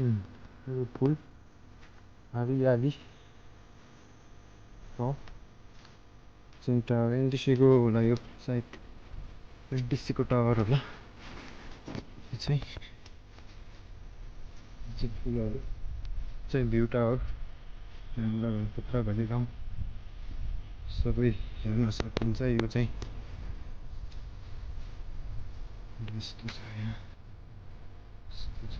यो फुल हरियाली हो चाहिँ टावर एनटिसीको होला यो सायद एनटिसीको टावर होला यो चाहिँ फुलहरू चाहिँ भ्यू टावर पुत्र भन्ने ठाउँ सबै हेर्न सकिन्छ यो चाहिँ यस्तो छ यहाँ यस्तो छ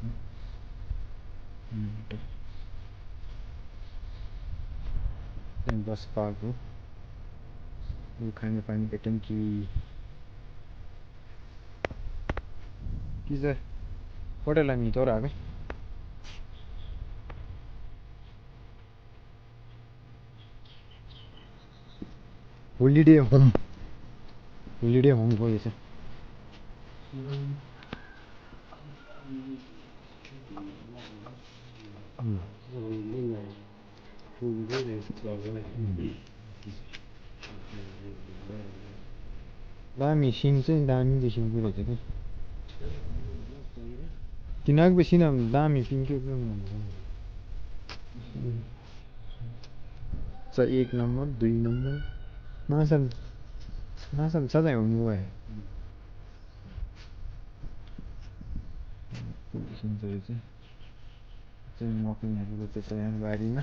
बस पार्क हो यो खाने पानीको ट्याङ्की कि चाहिँ होटल हामी तोर आएँ होलिडे होम गएछ दामी सिन चाहिँ दामी देखिँदो रहेछ कि किनक बेसी न दामी पिङ्कै एक नम्बर 2 नम्बर माछा सधैँ हुनु भयो देखिन्छ यो चाहिँ मकैहरू रोपेछ यहाँ बारीमा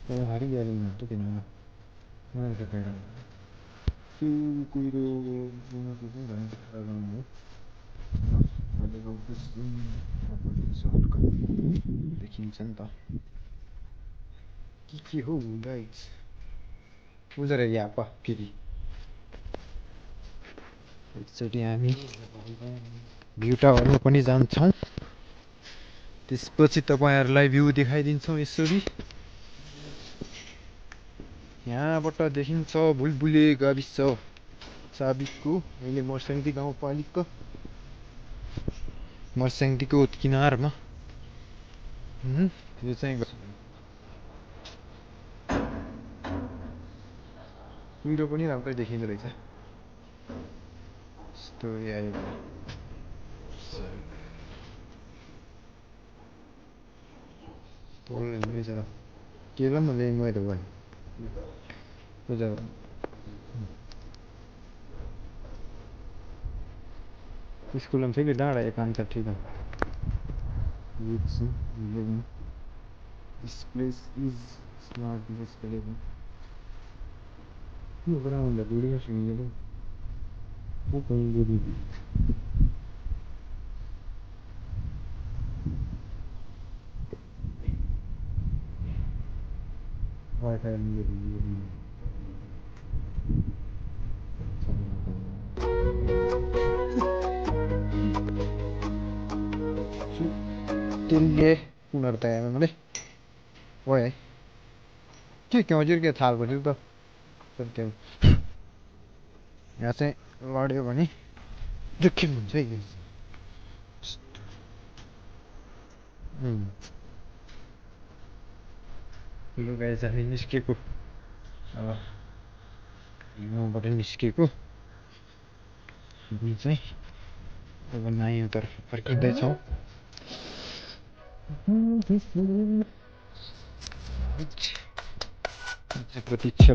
हरियालीमा त किन कुहिरो देखिन्छ नि त के हो गाइस उजर यहाँ फेरि एकचोटि हामी भ्यू टावरमा पनि जान्छौँ त्यसपछि तपाईँहरूलाई भ्यू देखाइदिन्छौँ यसरी यहाँबाट देखिन्छ बुलबुले गाविस साबिकको अहिले मर्स्याङ्दी गाउँपालिका मर्स्याङ्दीको किनारमा यो चाहिँ कुहिरो पनि राम्रै देखिँदो रहेछ यस्तो आयो केला पनि मैले भयो स्कुलमा फेरि डाँडा एकान्त ठिक This place is smart business available. You go around the video screen. Who can do it? Why can't you do it? त्यसले उनीहरू त हेर्नुले हो है के हजुर के थाहा भयो त यहाँ चाहिँ लड्यो भने जोखिम हुन्छ है लुगाइ चाहिँ निस्केको हिउँबाट निस्केको चाहिँ अब नाइतर्फ फर्किँदैछौँ प्रतीक्षा